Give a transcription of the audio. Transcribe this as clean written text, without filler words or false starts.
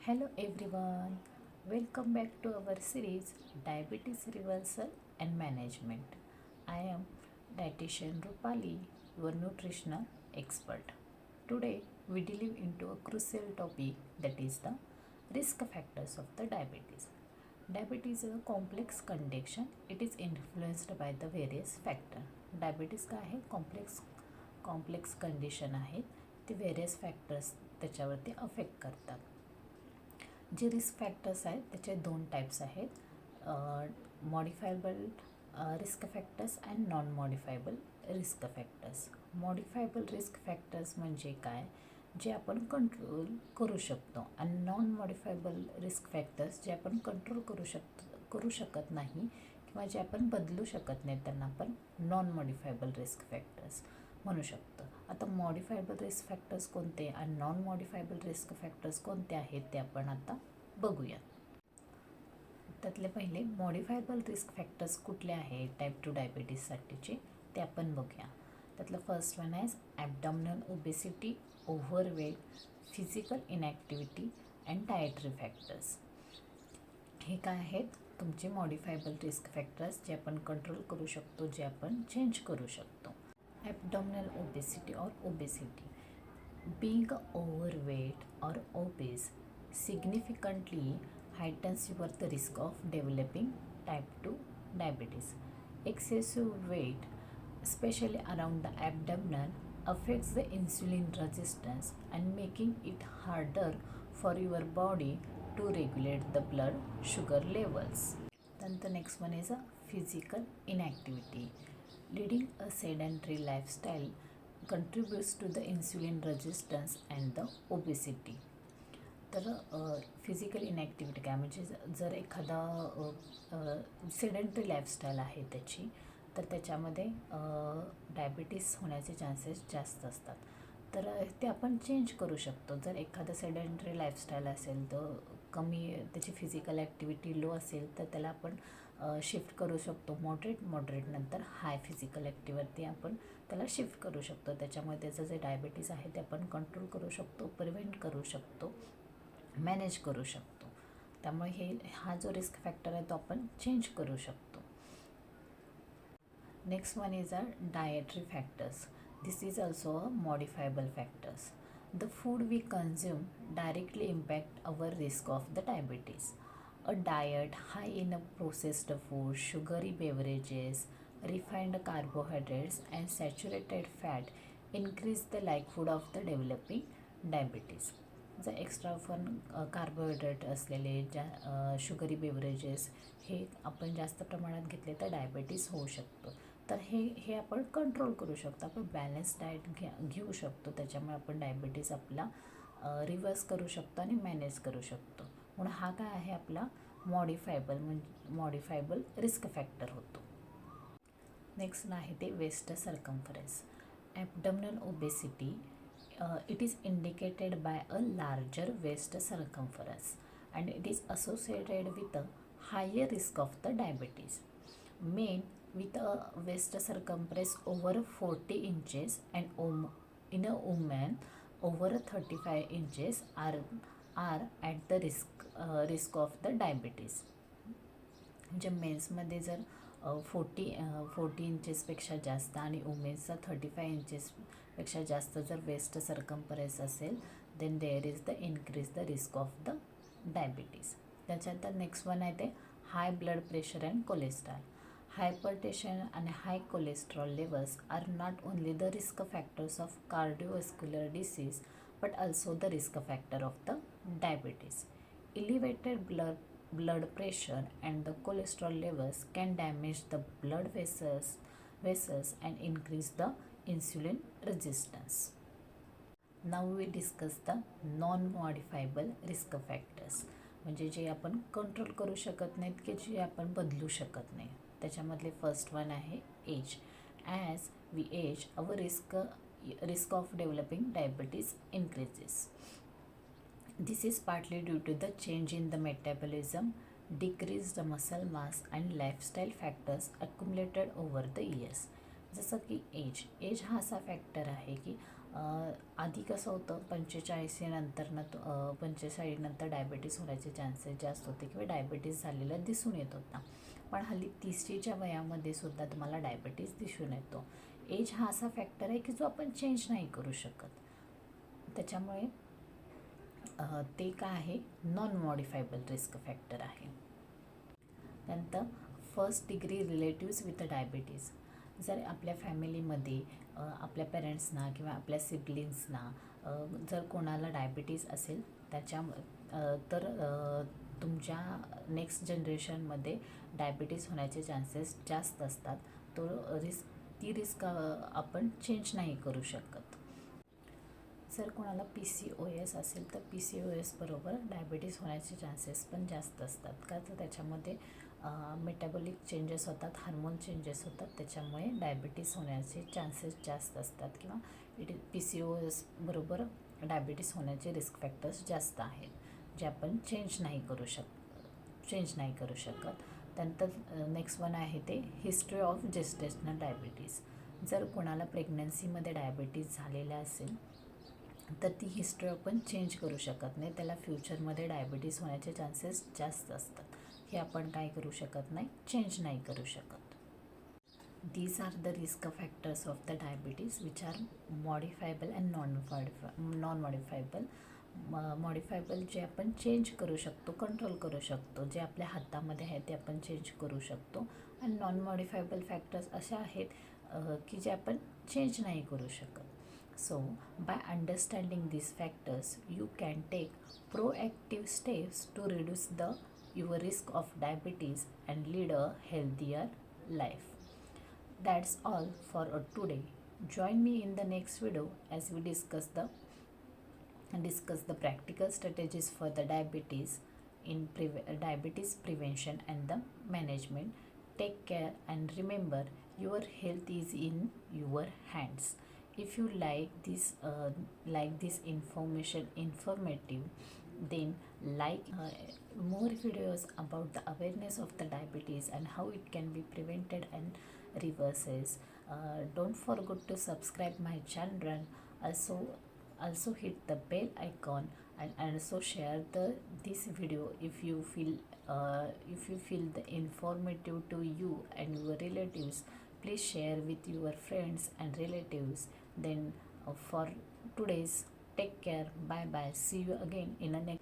Hello everyone, welcome back to our series Diabetes Reversal and Management. I am dietitian Rupali, your nutritional expert. Today we delve into a crucial topic that is the risk factors of the diabetes. Diabetes is a complex condition. It is influenced by the various factors. Diabetes काय आहे complex condition आहे ते various factors त्याच्यावरती affect करतात. जे risk factors आहेत त्याचे दोन टाईप्स आहेत, modifiable risk factors and non modifiable risk factors. Modifiable risk factors म्हणजे काय, जे आपण कंट्रोल करू शकतो, आणि नॉन मॉडिफायबल रिस्क फॅक्टर्स जे आपण कंट्रोल करू शकत नाही किंवा जे आपण बदलू शकत नाही त्यांना आपण नॉन मॉडिफायबल रिस्क फॅक्टर्स म्हणू शकतो. आता मॉडिफायबल रिस्क फॅक्टर्स कोणते आणि नॉन मॉडिफायबल रिस्क फॅक्टर्स कोणते आहेत ते आपण आता बघूया. त्यातले पहिले मॉडिफायबल रिस्क फॅक्टर्स कुठले आहेत टाईप 2 डायबिटीजसाठीचे ते आपण बघूया. त्यातलं फर्स्ट वन आहे abdominal obesity, overweight, physical inactivity and dietary factors. हे काय आहेत तुमचे मॉडिफायबल रिस्क फॅक्टर्स जे आपण कंट्रोल करू शकतो, जे आपण चेंज करू शकतो. ॲबडॉमिनल ओबेसिटी और obesity. Being overweight or obese significantly heightens the risk of developing type 2 diabetes. Excessive weight, especially around the abdomen, affects the insulin resistance and making it harder for your body to regulate the blood sugar levels. Then the next one is a physical inactivity. Leading a sedentary lifestyle contributes to the insulin resistance and the obesity. तर physical इनॅक्टिव्हिटी काय म्हणजे जर एखादा sedentary lifestyle आहे त्याची, तर त्याच्यामध्ये diabetes होण्याचे चान्सेस जास्त असतात. तर ते आपण चेंज करू शकतो. जर एखादं सेडेंटरी लाईफस्टाईल असेल तर कमी त्याची फिजिकल ॲक्टिव्हिटी लो असेल तर त्याला आपण शिफ्ट करू शकतो. मॉडरेट नंतर हाय फिजिकल ॲक्टिव्हिटी आपण त्याला शिफ्ट करू शकतो. त्याच्यामुळे त्याचं जे डायबिटीज आहे ते आपण कंट्रोल करू शकतो, प्रिव्हेंट करू शकतो, मॅनेज करू शकतो. त्यामुळे हा जो रिस्क फॅक्टर आहे तो आपण चेंज करू शकतो. Next one is dietary factors. This is also a modifiable factors. The food we consume directly impact our risk of the diabetes. A diet high in processed food, sugary beverages, refined carbohydrates and saturated fat increase the likelihood of the developing diabetes. जर extra fun carbohydrate असलेले sugary beverages हे आपण जास्त प्रमाणात घेतले तर diabetes होऊ शकतो. तर हे आपण कंट्रोल करू शकतो. आपण बॅलन्स डाएट घेऊ शकतो. त्याच्यामुळे आपण डायबिटीस आपला रिव्हर्स करू शकतो आणि मॅनेज करू शकतो. म्हणून हा काय आहे आपला मॉडिफायबल रिस्क फॅक्टर होतो. नेक्स्ट आहे ते waist circumference. Abdominal obesity, it is indicated by a larger waist circumference and it is associated with a higher risk of the diabetes. Men with a waist circumference over 40 inches and in a woman over 35 inches are at the risk of the diabetes. म्हणजे मेन्समध्ये जर 40 इंचेसपेक्षा जास्त आणि वुमेन्सचा 35 इंचेसपेक्षा जास्त जर waist circumference असेल then there is the increase the risk of the diabetes. त्याच्यानंतर next one आहे ते high blood pressure and cholesterol. Hypertension आणि high cholesterol levels are not only the risk factors of cardiovascular disease but also the risk factor of the diabetes. Elevated blood pressure and the cholesterol levels can damage the blood vessels and increase the insulin resistance. Now we discuss the non-modifiable risk factors. म्हणजे जे आपण control करू शकत नाहीत की जे आपण बदलू शकत नाही. त्याच्यामधले फर्स्ट वन आहे age. As we age our risk of developing diabetes increases. This is partly due to the change in the metabolism, decreased muscle mass and lifestyle factors accumulated over the years. जसं की age हा असा factor आहे की आधी कसं होतं 45 नंतर 45 नंतर डायबिटीस होण्याचे चान्सेस जास्त होते किंवा डायबिटीस झालेलं दिसून येत होता. पण हल्ली 30च्या वयामध्ये सुद्धा तुम्हाला डायबिटीस दिसून येतो. एज हा असा फॅक्टर आहे की जो आपण चेंज नाही करू शकत. त्याच्यामुळे ते काय आहे, नॉन मॉडिफायबल रिस्क फॅक्टर आहे. नंतर first degree relatives with diabetes. जर आपल्या फॅमिलीमध्ये आपल्या पेरेंट्सना किंवा आपल्या सिबलिंग्सना जर कोणाला डायबिटीज असेल तर तुमच्या नेक्स्ट जनरेशनमध्ये डायबिटीज होण्याचे चान्सेस जास्त असतात. ती रिस्क आपण चेंज नाही करू शकत. जर कोणाला PCOS असेल तर PCOS बरोबर डायबिटीज होण्याचे चान्सेस पण जास्त असतात. का तर त्याच्यामध्ये मेटाबॉलिक चेंजेस होतात, हार्मोन चेंजेस होतात, त्याच्यामुळे डायबिटीस होण्याचे चान्सेस जास्त असतात किंवा PCOS बरोबर डायबिटीस होण्याचे रिस्क फॅक्टर्स जास्त आहेत, जे आपण चेंज नाही करू शकत. त्यानंतर नेक्स्ट वन आहे ते हिस्ट्री ऑफ जेस्टेशनल डायबिटीज. जर कोणाला प्रेग्नन्सीमध्ये डायबिटीज झालेला असेल तर ती हिस्ट्री आपण चेंज करू शकत नाही. त्याला फ्युचरमध्ये डायबिटीस होण्याचे चान्सेस जास्त असतात. हे आपण काय करू शकत नाही, चेंज नाही करू शकत. These are the risk factors of the diabetes which are modifiable and non modifiable. Modifiable जे आपण चेंज करू शकतो, कंट्रोल करू शकतो, जे आपल्या हातामध्ये आहे ते आपण चेंज करू शकतो. आणि नॉन मॉडिफायबल फॅक्टर्स असे आहेत की जे आपण चेंज नाही करू शकत. So, by understanding these factors, you can take proactive steps to reduce your risk of diabetes and lead a healthier life. That's all for today. Join me in the next video as we discuss the practical strategies for the diabetes diabetes prevention and the management. Take care and remember, your health is in your hands. If you like this informative, then more videos about the awareness of the diabetes and how it can be prevented and reverses. Don't forget to subscribe my channel. Also hit the bell icon and also share this video if you feel the informative to you and your relatives. Please share with your friends and relatives. Then for today's, take care, bye bye, see you again in a next